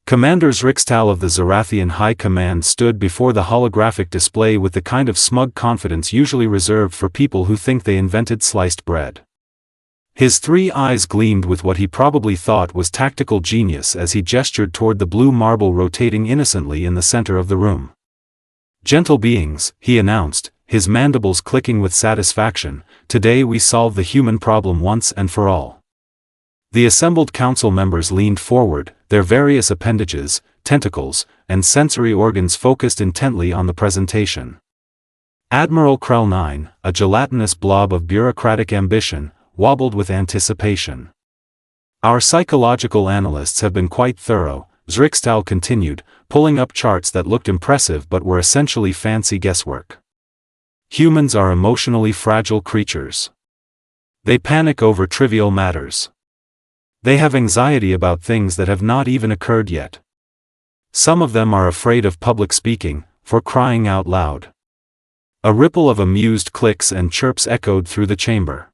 Commander Zrixtal of the Zarathian High Command stood before the holographic display with the kind of smug confidence usually reserved for people who think they invented sliced bread. His 3 eyes gleamed with what he probably thought was tactical genius as he gestured toward the blue marble rotating innocently in the center of the room. "Gentle beings," he announced, his mandibles clicking with satisfaction, "today we solve the human problem once and for all." The assembled council members leaned forward, their various appendages, tentacles, and sensory organs focused intently on the presentation. Admiral Krell 9, a gelatinous blob of bureaucratic ambition, wobbled with anticipation. "Our psychological analysts have been quite thorough," Zrixtal continued, pulling up charts that looked impressive but were essentially fancy guesswork. "Humans are emotionally fragile creatures. They panic over trivial matters. They have anxiety about things that have not even occurred yet. Some of them are afraid of public speaking, for crying out loud." A ripple of amused clicks and chirps echoed through the chamber.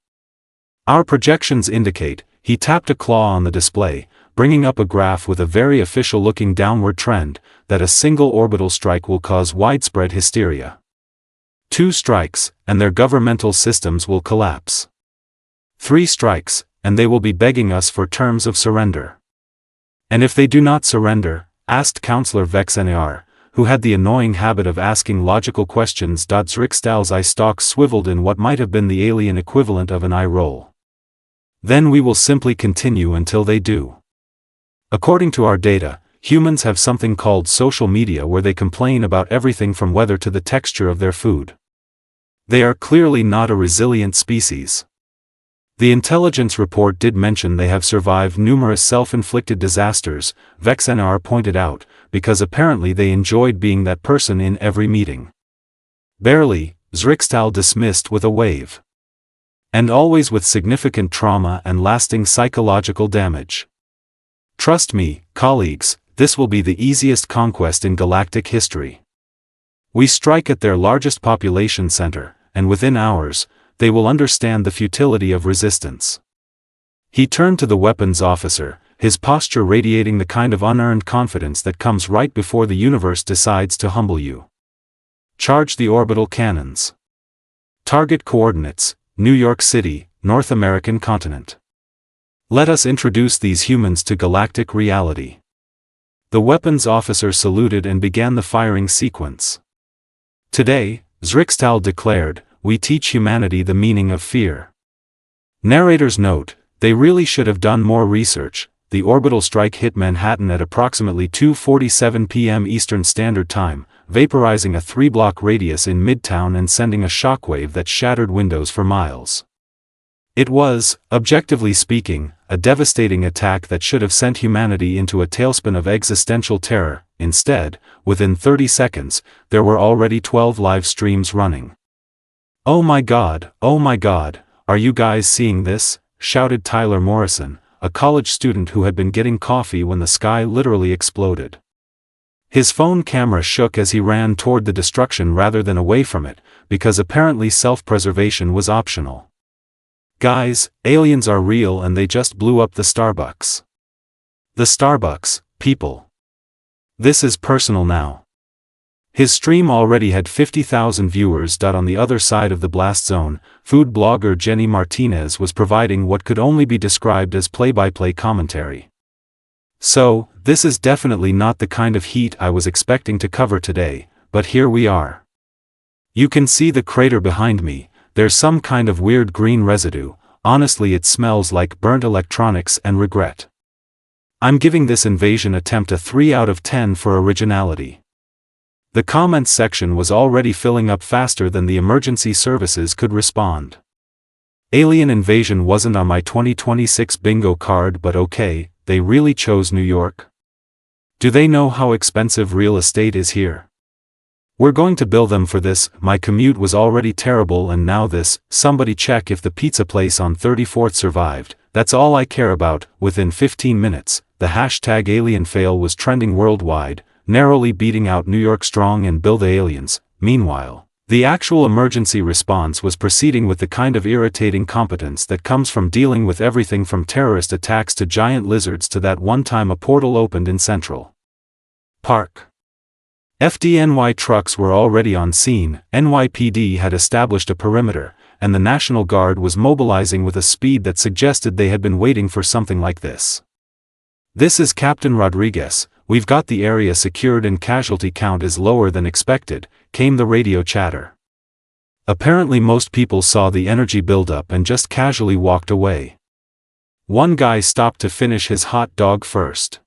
"Our projections indicate," he tapped a claw on the display, bringing up a graph with a very official-looking downward trend, "that a single orbital strike will cause widespread hysteria. 2 strikes, and their governmental systems will collapse. 3 strikes, and they will be begging us for terms of surrender." "And if they do not surrender?" asked Counselor Vexenar, who had the annoying habit of asking logical questions. Zrixtal's eye stalks swiveled in what might have been the alien equivalent of an eye roll. "Then we will simply continue until they do. According to our data, humans have something called social media where they complain about everything from weather to the texture of their food. They are clearly not a resilient species. The intelligence report did mention they have survived numerous self-inflicted disasters," Vexenar pointed out, "because apparently they enjoyed being that person in every meeting." "Barely," Zrixtal dismissed with a wave. "And always with significant trauma and lasting psychological damage. Trust me, colleagues, this will be the easiest conquest in galactic history. We strike at their largest population center, and within hours, they will understand the futility of resistance." He turned to the weapons officer, his posture radiating the kind of unearned confidence that comes right before the universe decides to humble you. "Charge the orbital cannons. Target coordinates, New York City, North American continent. Let us introduce these humans to galactic reality." The weapons officer saluted and began the firing sequence. "Today," Zrixtal declared, "we teach humanity the meaning of fear." Narrator's note: they really should have done more research. The orbital strike hit Manhattan at approximately 2:47 p.m. Eastern Standard Time, vaporizing a 3-block radius in Midtown and sending a shockwave that shattered windows for miles. It was, objectively speaking, a devastating attack that should have sent humanity into a tailspin of existential terror. Instead, within 30 seconds, there were already 12 live streams running. Oh my God, are you guys seeing this?" shouted Tyler Morrison, a college student who had been getting coffee when the sky literally exploded. His phone camera shook as he ran toward the destruction rather than away from it, because apparently self-preservation was optional. "Guys, aliens are real and they just blew up the Starbucks. The Starbucks, people. This is personal now." His stream already had 50,000 viewers. On the other side of the blast zone, food blogger Jenny Martinez was providing what could only be described as play-by-play commentary. "So, this is definitely not the kind of heat I was expecting to cover today, but here we are. You can see the crater behind me. There's some kind of weird green residue. Honestly, it smells like burnt electronics and regret. I'm giving this invasion attempt a 3 out of 10 for originality." The comments section was already filling up faster than the emergency services could respond. "Alien invasion wasn't on my 2026 bingo card, but okay, they really chose New York? Do they know how expensive real estate is here? We're going to bill them for this. My commute was already terrible and now this. Somebody check if the pizza place on 34th survived. That's all I care about." Within 15 minutes, the hashtag #AlienFail was trending worldwide, narrowly beating out New York Strong and Bill the Aliens. Meanwhile, the actual emergency response was proceeding with the kind of irritating competence that comes from dealing with everything from terrorist attacks to giant lizards to that one time a portal opened in Central Park. FDNY trucks were already on scene, NYPD had established a perimeter, and the National Guard was mobilizing with a speed that suggested they had been waiting for something like this. "This is Captain Rodriguez, we've got the area secured and casualty count is lower than expected," came the radio chatter. Apparently most people saw the energy buildup and just casually walked away. One guy stopped to finish his hot dog first.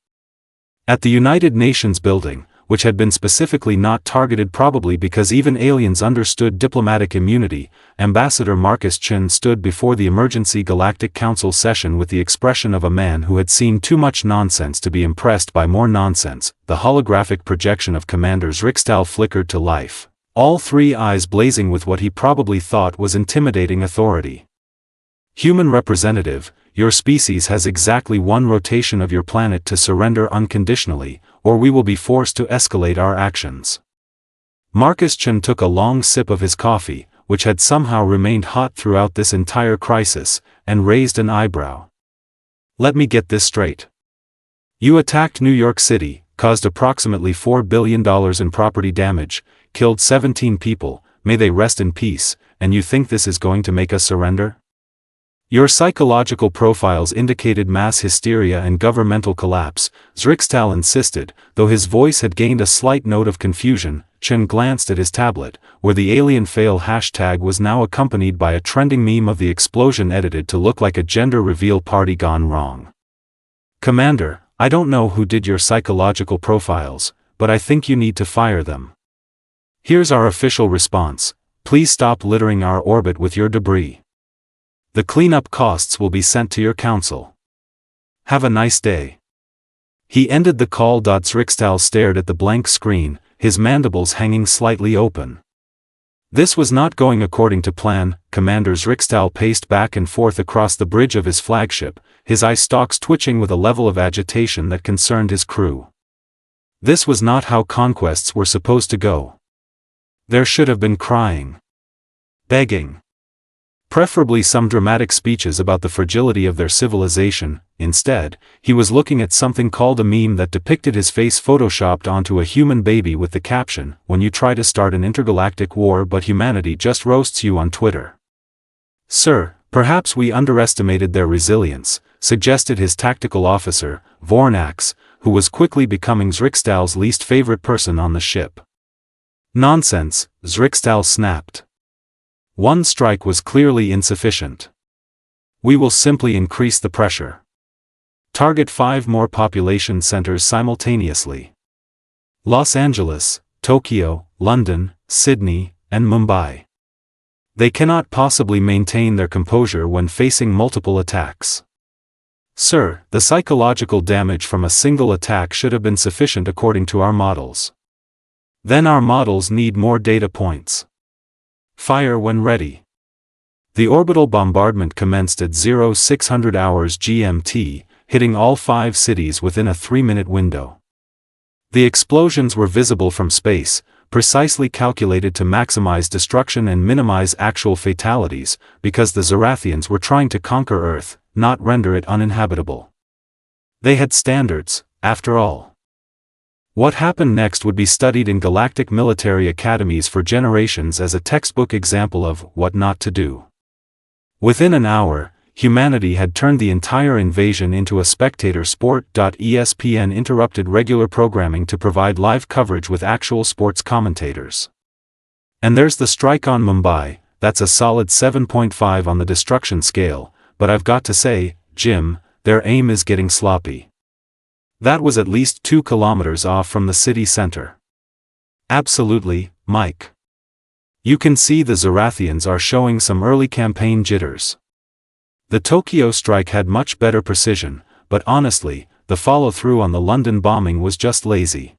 At the United Nations building, which had been specifically not targeted probably because even aliens understood diplomatic immunity, Ambassador Marcus Chin stood before the Emergency Galactic Council session with the expression of a man who had seen too much nonsense to be impressed by more nonsense. The holographic projection of Commander Zrixtal flickered to life, all three eyes blazing with what he probably thought was intimidating authority. "Human representative, your species has exactly one rotation of your planet to surrender unconditionally, or we will be forced to escalate our actions." Marcus Chin took a long sip of his coffee, which had somehow remained hot throughout this entire crisis, and raised an eyebrow. "Let me get this straight. You attacked New York City, caused approximately $4 billion in property damage, killed 17 people, may they rest in peace, and you think this is going to make us surrender? Your psychological profiles indicated mass hysteria and governmental collapse," Zrixtal insisted, though his voice had gained a slight note of confusion. Chen glanced at his tablet, where the alien fail hashtag was now accompanied by a trending meme of the explosion edited to look like a gender reveal party gone wrong. "Commander, I don't know who did your psychological profiles, but I think you need to fire them. Here's our official response: please stop littering our orbit with your debris. The cleanup costs will be sent to your council. Have a nice day." He ended the call. Zrixtal stared at the blank screen, his mandibles hanging slightly open. This was not going according to plan. Commander Zrixtal paced back and forth across the bridge of his flagship, his eye stalks twitching with a level of agitation that concerned his crew. This was not how conquests were supposed to go. There should have been crying, begging, preferably some dramatic speeches about the fragility of their civilization. Instead, he was looking at something called a meme that depicted his face photoshopped onto a human baby with the caption, "When you try to start an intergalactic war but humanity just roasts you on Twitter." "Sir, perhaps we underestimated their resilience," suggested his tactical officer, Vornax, who was quickly becoming Zrixtal's least favorite person on the ship. "Nonsense," Zrixtal snapped. One strike was clearly insufficient. "We will simply increase the pressure. Target 5 more population centers simultaneously. Los Angeles, Tokyo, London, Sydney, and Mumbai. They cannot possibly maintain their composure when facing multiple attacks. Sir, the psychological damage from a single attack should have been sufficient according to our models. Then our models need more data points. Fire when ready." The orbital bombardment commenced at 0600 hours GMT, hitting all 5 cities within a 3-minute window. The explosions were visible from space, precisely calculated to maximize destruction and minimize actual fatalities, because the Zorathians were trying to conquer Earth, not render it uninhabitable. They had standards, after all. What happened next would be studied in galactic military academies for generations as a textbook example of what not to do. Within an hour, humanity had turned the entire invasion into a spectator sport. ESPN interrupted regular programming to provide live coverage with actual sports commentators. "And there's the strike on Mumbai, that's a solid 7.5 on the destruction scale, but I've got to say, Jim, their aim is getting sloppy. That was at least 2 kilometers off from the city center." "Absolutely, Mike. You can see the Zorathians are showing some early campaign jitters. The Tokyo strike had much better precision, but honestly, the follow-through on the London bombing was just lazy.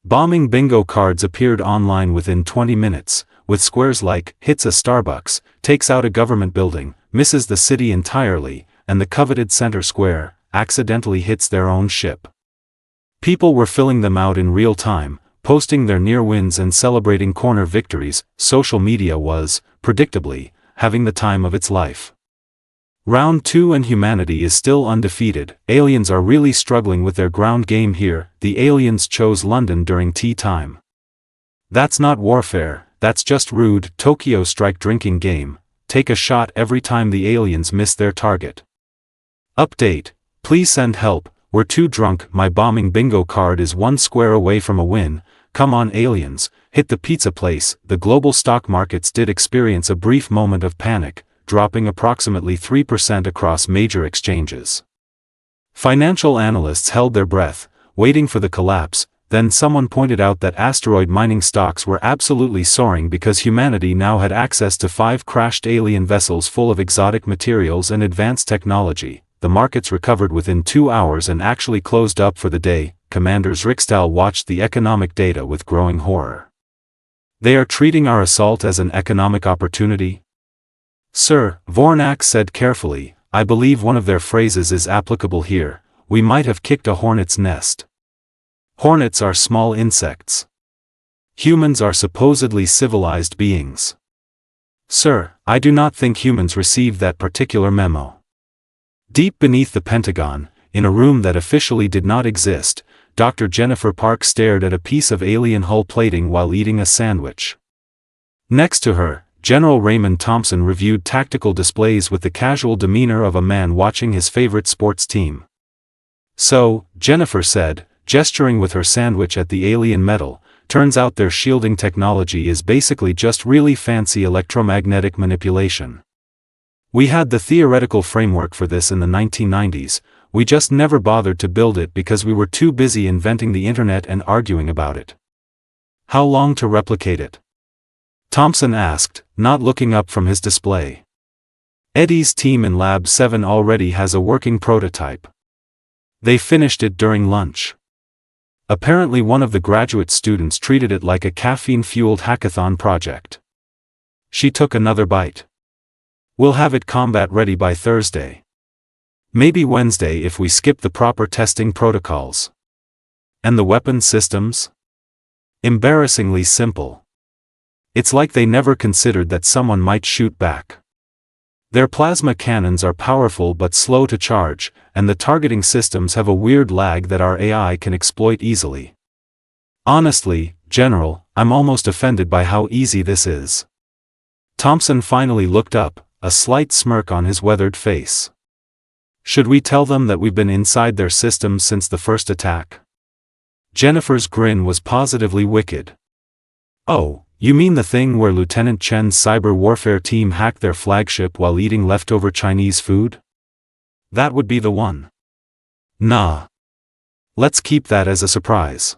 Bombing bingo cards appeared online within 20 minutes, with squares like, hits a Starbucks, takes out a government building, misses the city entirely, and the coveted center square accidentally hits their own ship. People were filling them out in real time, posting their near wins and celebrating corner victories. Social media was, predictably, having the time of its life. Round 2 and humanity is still undefeated. Aliens are really struggling with their ground game here. The aliens chose London during tea time. That's not warfare, that's just rude. Tokyo strike drinking game. Take a shot every time the aliens miss their target. Update. Please send help. We're too drunk. My bombing bingo card is 1 square away from a win. Come on aliens, hit the pizza place. The global stock markets did experience a brief moment of panic, dropping approximately 3% across major exchanges. Financial analysts held their breath, waiting for the collapse. Then someone pointed out that asteroid mining stocks were absolutely soaring because humanity now had access to 5 crashed alien vessels full of exotic materials and advanced technology. The markets recovered within 2 hours and actually closed up for the day. Commanders Riksdal watched the economic data with growing horror. They are treating our assault as an economic opportunity? Sir, Vornak said carefully, I believe one of their phrases is applicable here. We might have kicked a hornet's nest. Hornets are small insects. Humans are supposedly civilized beings. Sir, I do not think humans received that particular memo. Deep beneath the Pentagon, in a room that officially did not exist, Dr. Jennifer Park stared at a piece of alien hull plating while eating a sandwich. Next to her, General Raymond Thompson reviewed tactical displays with the casual demeanor of a man watching his favorite sports team. So, Jennifer said, gesturing with her sandwich at the alien metal, turns out their shielding technology is basically just really fancy electromagnetic manipulation. We had the theoretical framework for this in the 1990s, we just never bothered to build it because we were too busy inventing the internet and arguing about it. How long to replicate it? Thompson asked, not looking up from his display. Eddie's team in Lab 7 already has a working prototype. They finished it during lunch. Apparently one of the graduate students treated it like a caffeine-fueled hackathon project. She took another bite. We'll have it combat-ready by Thursday. Maybe Wednesday if we skip the proper testing protocols. And the weapon systems? Embarrassingly simple. It's like they never considered that someone might shoot back. Their plasma cannons are powerful but slow to charge, and the targeting systems have a weird lag that our AI can exploit easily. Honestly, General, I'm almost offended by how easy this is. Thompson finally looked up, a slight smirk on his weathered face. Should we tell them that we've been inside their systems since the first attack? Jennifer's grin was positively wicked. Oh, you mean the thing where Lieutenant Chen's cyber warfare team hacked their flagship while eating leftover Chinese food? That would be the one. Nah. Let's keep that as a surprise.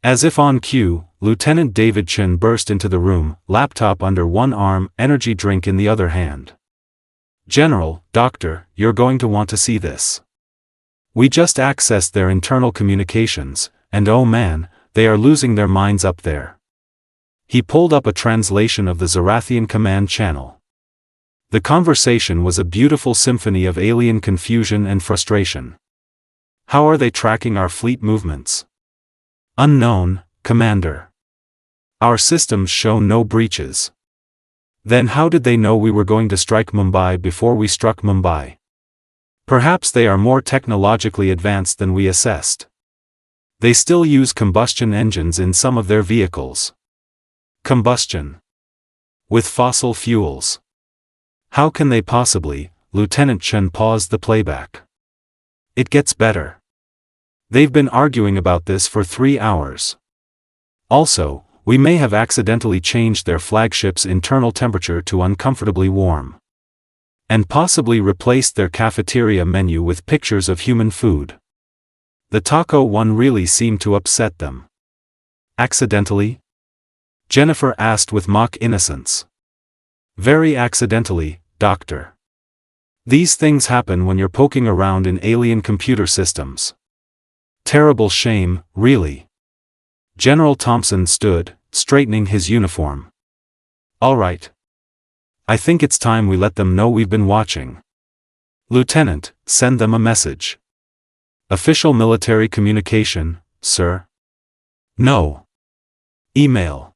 As if on cue, Lieutenant David Chen burst into the room, laptop under one arm, energy drink in the other hand. General, Doctor, you're going to want to see this. We just accessed their internal communications, and oh man, they are losing their minds up there. He pulled up a translation of the Zarathian command channel. The conversation was a beautiful symphony of alien confusion and frustration. How are they tracking our fleet movements? Unknown, Commander. Our systems show no breaches. Then how did they know we were going to strike Mumbai before we struck Mumbai? Perhaps they are more technologically advanced than we assessed. They still use combustion engines in some of their vehicles. Combustion. With fossil fuels. How can they possibly? Lieutenant Chen paused the playback. It gets better. They've been arguing about this for 3 hours. Also, we may have accidentally changed their flagship's internal temperature to uncomfortably warm. And possibly replaced their cafeteria menu with pictures of human food. The taco one really seemed to upset them. Accidentally? Jennifer asked with mock innocence. Very accidentally, Doctor. These things happen when you're poking around in alien computer systems. Terrible shame, really. General Thompson stood, straightening his uniform. All right. I think it's time we let them know we've been watching. Lieutenant, send them a message. Official military communication, sir? No. Email.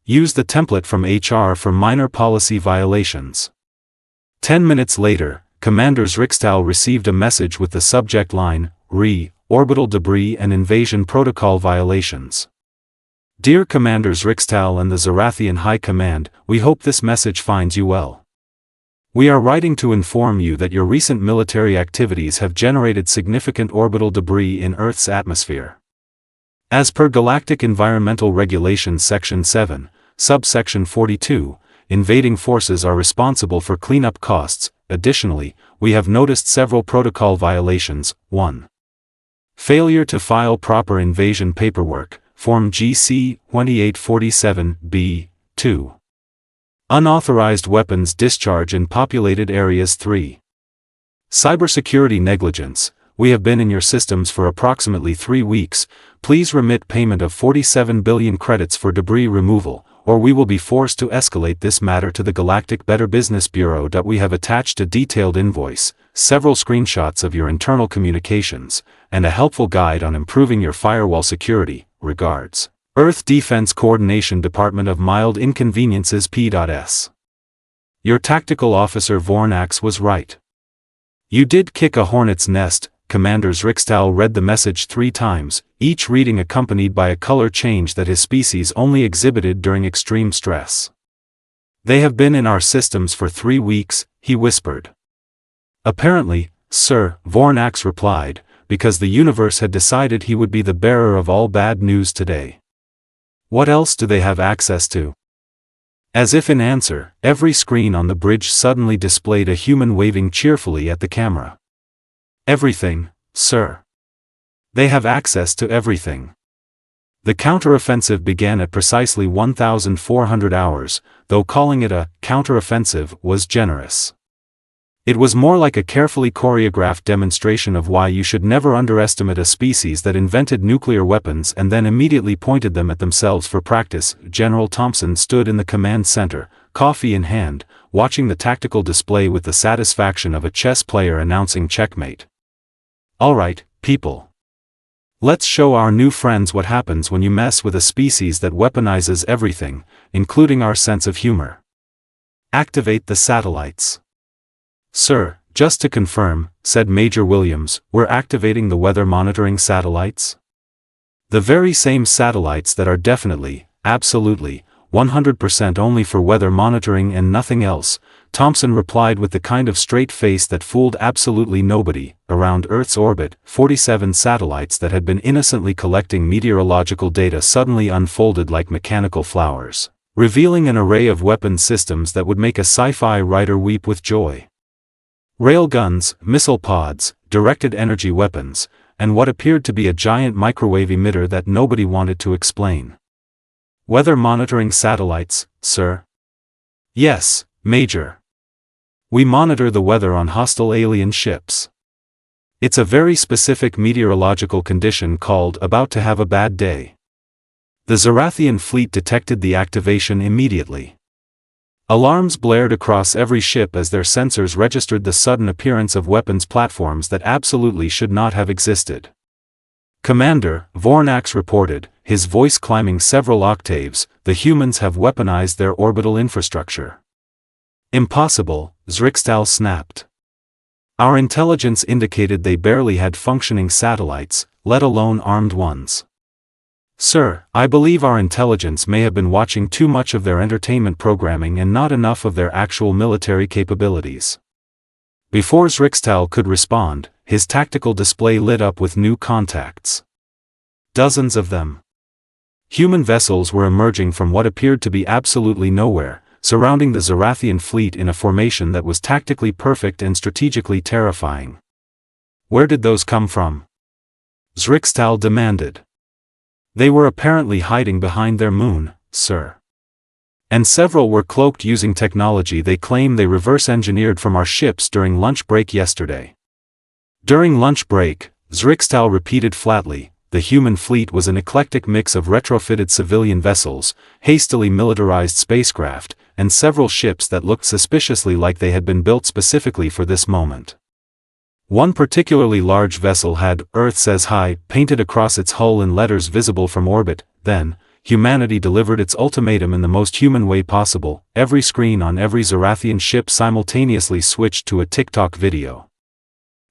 Use the template from HR for minor policy violations. 10 minutes later, Commander Zrikstal received a message with the subject line, Orbital debris and invasion protocol violations. Dear Commander Zrikstal and the Zarathian High Command, we hope this message finds you well. We are writing to inform you that your recent military activities have generated significant orbital debris in Earth's atmosphere. As per Galactic Environmental Regulations Section 7, Subsection 42, invading forces are responsible for cleanup costs. Additionally, we have noticed several protocol violations. 1. Failure to file proper invasion paperwork, Form GC 2847-B. 2. Unauthorized weapons discharge in populated areas. 3. Cybersecurity negligence. We have been in your systems for approximately 3 weeks. Please remit payment of 47 billion credits for debris removal, or we will be forced to escalate this matter to the Galactic Better Business Bureau. We have attached a detailed invoice, several screenshots of your internal communications, and a helpful guide on improving your firewall security. Regards, Earth Defense Coordination Department of Mild Inconveniences P.S. Your tactical officer Vornax was right. You did kick a hornet's nest. Commander Zrikstal read the message 3 times, each reading accompanied by a color change that his species only exhibited during extreme stress. They have been in our systems for 3 weeks, he whispered. Apparently, sir, Vornax replied, because the universe had decided he would be the bearer of all bad news today. What else do they have access to? As if in answer, every screen on the bridge suddenly displayed a human waving cheerfully at the camera. Everything, sir. They have access to everything. The counteroffensive began at precisely 1,400 hours, though calling it a counteroffensive was generous. It was more like a carefully choreographed demonstration of why you should never underestimate a species that invented nuclear weapons and then immediately pointed them at themselves for practice. General Thompson stood in the command center, coffee in hand, watching the tactical display with the satisfaction of a chess player announcing checkmate. All right, people. Let's show our new friends what happens when you mess with a species that weaponizes everything, including our sense of humor. Activate the satellites. Sir, just to confirm, said Major Williams, we're activating the weather monitoring satellites? The very same satellites that are definitely, absolutely, 100% only for weather monitoring and nothing else, Thompson replied with the kind of straight face that fooled absolutely nobody. Around Earth's orbit, 47 satellites that had been innocently collecting meteorological data suddenly unfolded like mechanical flowers, revealing an array of weapon systems that would make a sci-fi writer weep with joy. Railguns, missile pods, directed energy weapons, and what appeared to be a giant microwave emitter that nobody wanted to explain. Weather monitoring satellites, sir? Yes, Major. We monitor the weather on hostile alien ships. It's a very specific meteorological condition called about to have a bad day. The Zarathian fleet detected the activation immediately. Alarms blared across every ship as their sensors registered the sudden appearance of weapons platforms that absolutely should not have existed. Commander, Vornax reported, his voice climbing several octaves, the humans have weaponized their orbital infrastructure. Impossible, Zrikstal snapped. Our intelligence indicated they barely had functioning satellites, let alone armed ones. Sir, I believe our intelligence may have been watching too much of their entertainment programming and not enough of their actual military capabilities. Before Zrikstal could respond, his tactical display lit up with new contacts. Dozens of them. Human vessels were emerging from what appeared to be absolutely nowhere, surrounding the Zarathian fleet in a formation that was tactically perfect and strategically terrifying. Where did those come from? Zrikstal demanded. They were apparently hiding behind their moon, sir. And several were cloaked using technology they claim they reverse-engineered from our ships during lunch break yesterday. During lunch break, Zrikstal repeated flatly, the human fleet was an eclectic mix of retrofitted civilian vessels, hastily militarized spacecraft, and several ships that looked suspiciously like they had been built specifically for this moment. One particularly large vessel had "Earth Says Hi" painted across its hull in letters visible from orbit. Then, humanity delivered its ultimatum in the most human way possible. Every screen on every Zarathian ship simultaneously switched to a TikTok video.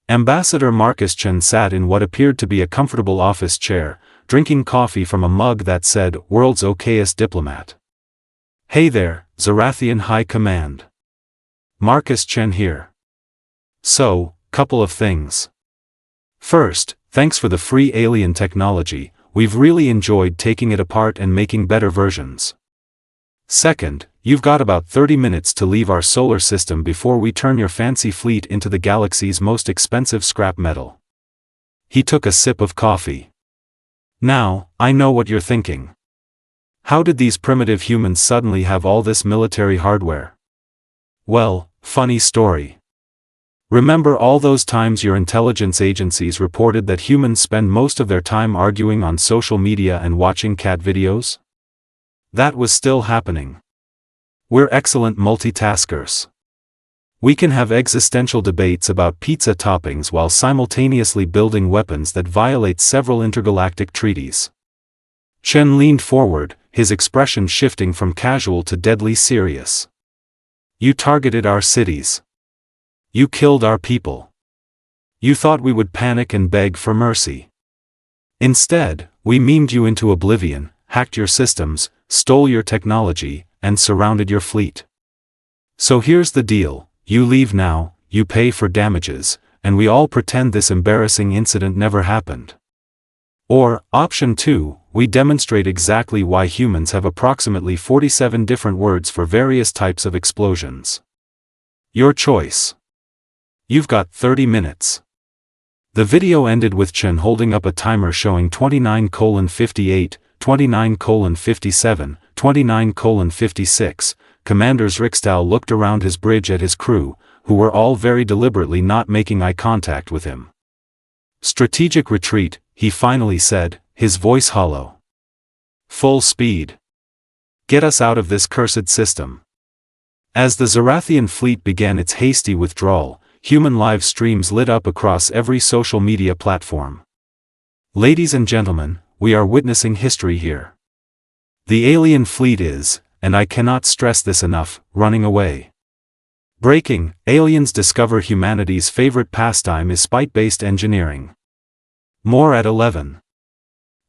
Ambassador Marcus Chen sat in what appeared to be a comfortable office chair, drinking coffee from a mug that said, "World's okayest diplomat." "Hey there, Zarathian High Command. Marcus Chen here. So, couple of things. First, thanks for the free alien technology, we've really enjoyed taking it apart and making better versions. Second, you've got about 30 minutes to leave our solar system before we turn your fancy fleet into the galaxy's most expensive scrap metal." He took a sip of coffee. "Now, I know what you're thinking. How did these primitive humans suddenly have all this military hardware? Well, funny story. Remember all those times your intelligence agencies reported that humans spend most of their time arguing on social media and watching cat videos? That was still happening. We're excellent multitaskers. We can have existential debates about pizza toppings while simultaneously building weapons that violate several intergalactic treaties." Chen leaned forward, his expression shifting from casual to deadly serious. "You targeted our cities. You killed our people. You thought we would panic and beg for mercy. Instead, we memed you into oblivion, hacked your systems, stole your technology, and surrounded your fleet. So here's the deal, you leave now, you pay for damages, and we all pretend this embarrassing incident never happened. Or, option 2, we demonstrate exactly why humans have approximately 47 different words for various types of explosions. Your choice. You've got 30 minutes. The video ended with Chen holding up a timer showing 29:58, 29:57, 29:56. Commanders Riksdal looked around his bridge at his crew, who were all very deliberately not making eye contact with him. "Strategic retreat," he finally said, his voice hollow. "Full speed. Get us out of this cursed system." As the Zarathian fleet began its hasty withdrawal, human live streams lit up across every social media platform. "Ladies and gentlemen, we are witnessing history here. The alien fleet is, and I cannot stress this enough, running away. Breaking, aliens discover humanity's favorite pastime is spite-based engineering. More at 11.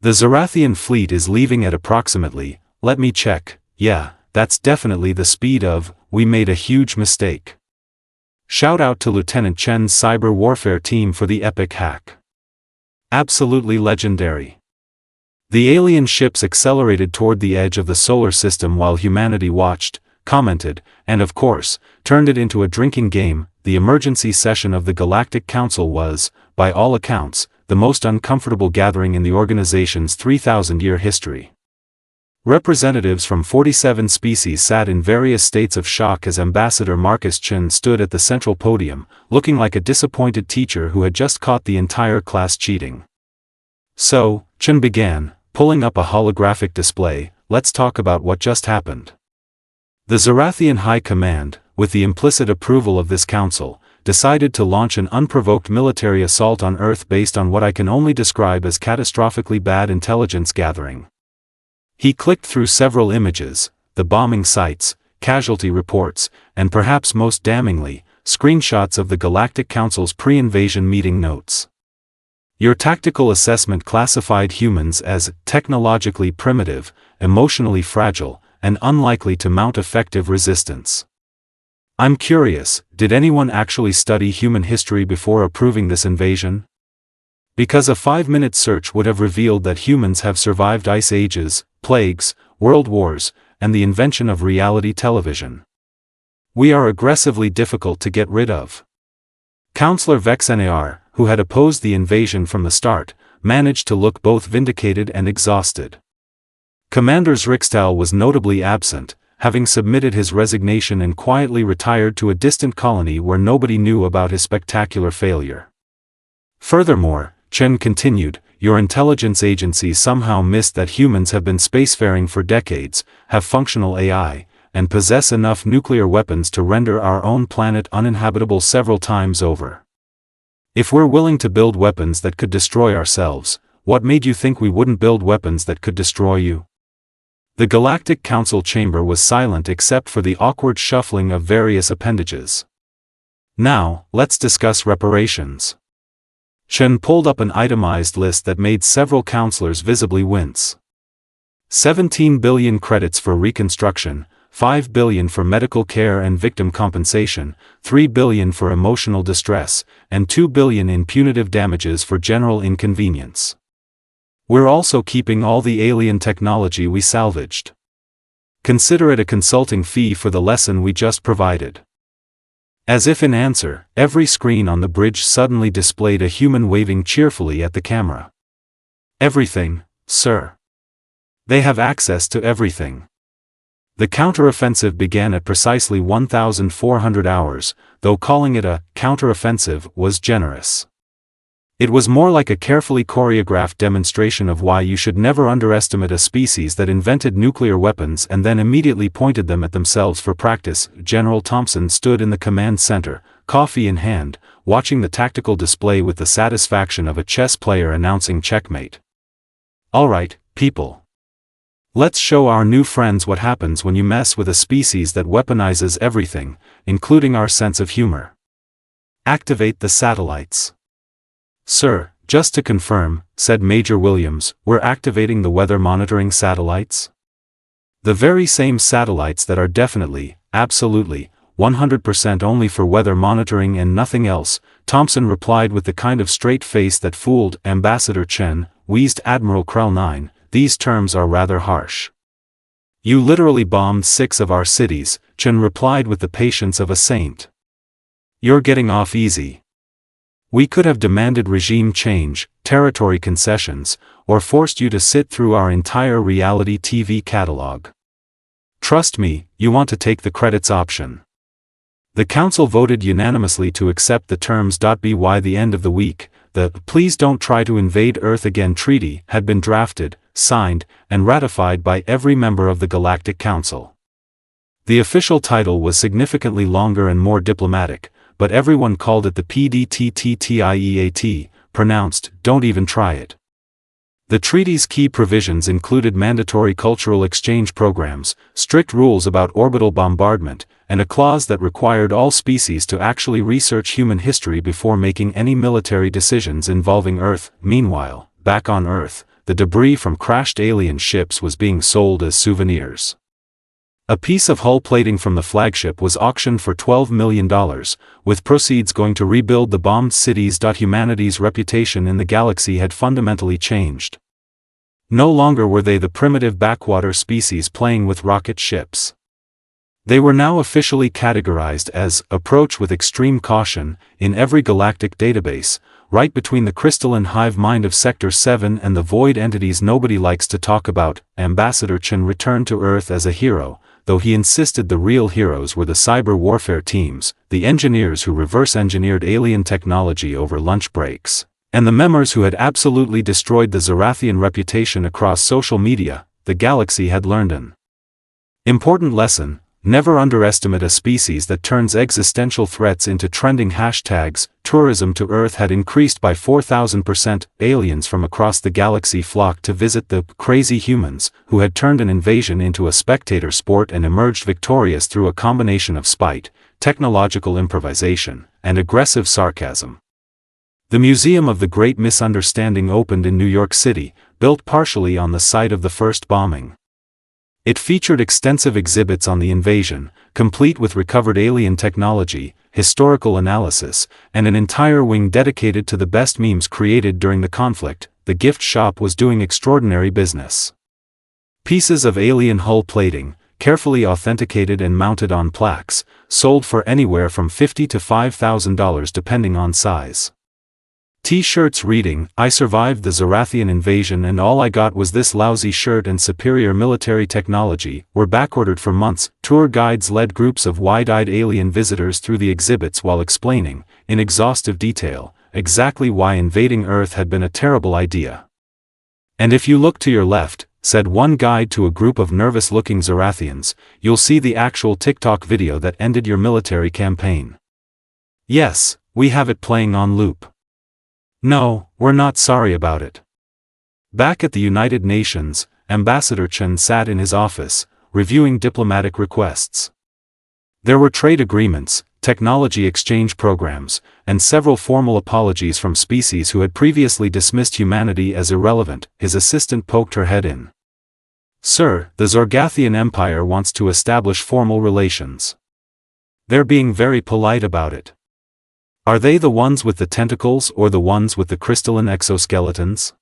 The Zarathian fleet is leaving at approximately, let me check, yeah, that's definitely the speed of, we made a huge mistake. Shout out to Lieutenant Chen's cyber warfare team for the epic hack. Absolutely legendary." The alien ships accelerated toward the edge of the solar system while humanity watched, commented, and of course, turned it into a drinking game. The emergency session of the Galactic Council was, by all accounts, the most uncomfortable gathering in the organization's 3,000-year history. Representatives from 47 species sat in various states of shock as Ambassador Marcus Chen stood at the central podium, looking like a disappointed teacher who had just caught the entire class cheating. "So," Chen began, pulling up a holographic display, "let's talk about what just happened. The Zarathian High Command, with the implicit approval of this council, decided to launch an unprovoked military assault on Earth based on what I can only describe as catastrophically bad intelligence gathering." He clicked through several images, the bombing sites, casualty reports, and perhaps most damningly, screenshots of the Galactic Council's pre-invasion meeting notes. "Your tactical assessment classified humans as technologically primitive, emotionally fragile, and unlikely to mount effective resistance. I'm curious, did anyone actually study human history before approving this invasion? Because a 5-minute search would have revealed that humans have survived ice ages, plagues, world wars, and the invention of reality television. We are aggressively difficult to get rid of." Councillor Vexenar, who had opposed the invasion from the start, managed to look both vindicated and exhausted. Commander Riksdal was notably absent, having submitted his resignation and quietly retired to a distant colony where nobody knew about his spectacular failure. Furthermore, Chen continued, "Your intelligence agency somehow missed that humans have been spacefaring for decades, have functional AI, and possess enough nuclear weapons to render our own planet uninhabitable several times over. If we're willing to build weapons that could destroy ourselves, what made you think we wouldn't build weapons that could destroy you? The Galactic Council chamber was silent except for the awkward shuffling of various appendages. Now, let's discuss reparations. Chen pulled up an itemized list that made several counselors visibly wince. 17 billion credits for reconstruction, 5 billion for medical care and victim compensation, 3 billion for emotional distress, and 2 billion in punitive damages for general inconvenience. We're also keeping all the alien technology we salvaged. Consider it a consulting fee for the lesson we just provided. As if in answer, every screen on the bridge suddenly displayed a human waving cheerfully at the camera. Everything, sir. They have access to everything. The counteroffensive began at precisely 1,400 hours, though calling it a counteroffensive was generous. It was more like a carefully choreographed demonstration of why you should never underestimate a species that invented nuclear weapons and then immediately pointed them at themselves for practice. General Thompson stood in the command center, coffee in hand, watching the tactical display with the satisfaction of a chess player announcing checkmate. All right, people. Let's show our new friends what happens when you mess with a species that weaponizes everything, including our sense of humor. Activate the satellites. Sir, just to confirm, said Major Williams, we're activating the weather monitoring satellites? The very same satellites that are definitely, absolutely, 100% only for weather monitoring and nothing else, Thompson replied with the kind of straight face that fooled Ambassador Chen, wheezed Admiral Krell 9, these terms are rather harsh. You literally bombed 6 of our cities, Chen replied with the patience of a saint. You're getting off easy. We could have demanded regime change, territory concessions, or forced you to sit through our entire reality TV catalog. Trust me, you want to take the credits option. The council voted unanimously to accept the terms. By the end of the week, the Please Don't Try to Invade Earth Again treaty had been drafted, signed, and ratified by every member of the Galactic Council. The official title was significantly longer and more diplomatic, but everyone called it the PDTTTIEAT, pronounced, don't even try it. The treaty's key provisions included mandatory cultural exchange programs, strict rules about orbital bombardment, and a clause that required all species to actually research human history before making any military decisions involving Earth. Meanwhile, back on Earth, the debris from crashed alien ships was being sold as souvenirs. A piece of hull plating from the flagship was auctioned for $12 million, with proceeds going to rebuild the bombed cities. Humanity's reputation in the galaxy had fundamentally changed. No longer were they the primitive backwater species playing with rocket ships. They were now officially categorized as approach with extreme caution in every galactic database, right between the crystalline hive mind of Sector 7 and the void entities nobody likes to talk about. Ambassador Chen returned to Earth as a hero, though he insisted the real heroes were the cyber warfare teams, the engineers who reverse-engineered alien technology over lunch breaks, and the members who had absolutely destroyed the Zarathian reputation across social media. The galaxy had learned an important lesson: never underestimate a species that turns existential threats into trending hashtags. Tourism to Earth had increased by 4,000%. Aliens from across the galaxy flocked to visit the crazy humans, who had turned an invasion into a spectator sport and emerged victorious through a combination of spite, technological improvisation, and aggressive sarcasm. The Museum of the Great Misunderstanding opened in New York City, built partially on the site of the first bombing. It featured extensive exhibits on the invasion, complete with recovered alien technology, historical analysis, and an entire wing dedicated to the best memes created during the conflict. The gift shop was doing extraordinary business. Pieces of alien hull plating, carefully authenticated and mounted on plaques, sold for anywhere from $50 to $5,000 depending on size. T-shirts reading, "I survived the Zarathian invasion and all I got was this lousy shirt and superior military technology," were backordered for months. Tour guides led groups of wide-eyed alien visitors through the exhibits while explaining, in exhaustive detail, exactly why invading Earth had been a terrible idea. "And if you look to your left," said one guide to a group of nervous-looking Zarathians, "you'll see the actual TikTok video that ended your military campaign. Yes, we have it playing on loop. No, we're not sorry about it." Back at the United Nations, Ambassador Chen sat in his office, reviewing diplomatic requests. There were trade agreements, technology exchange programs, and several formal apologies from species who had previously dismissed humanity as irrelevant. His assistant poked her head in. "Sir, the Zorgathian Empire wants to establish formal relations. They're being very polite about it." "Are they the ones with the tentacles or the ones with the crystalline exoskeletons?"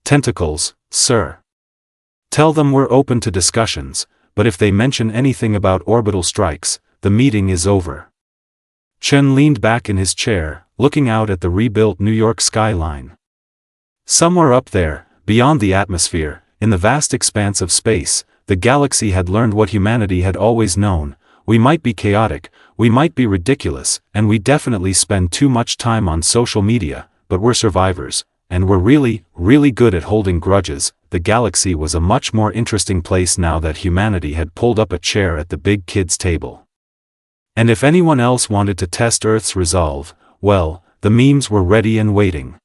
"Tentacles, sir." "Tell them we're open to discussions, but if they mention anything about orbital strikes, the meeting is over." Chen leaned back in his chair, looking out at the rebuilt New York skyline. Somewhere up there, beyond the atmosphere, in the vast expanse of space, the galaxy had learned what humanity had always known: we might be chaotic, we might be ridiculous, and we definitely spend too much time on social media, but we're survivors, and we're really, really good at holding grudges. The galaxy was a much more interesting place now that humanity had pulled up a chair at the big kids' table. And if anyone else wanted to test Earth's resolve, well, the memes were ready and waiting.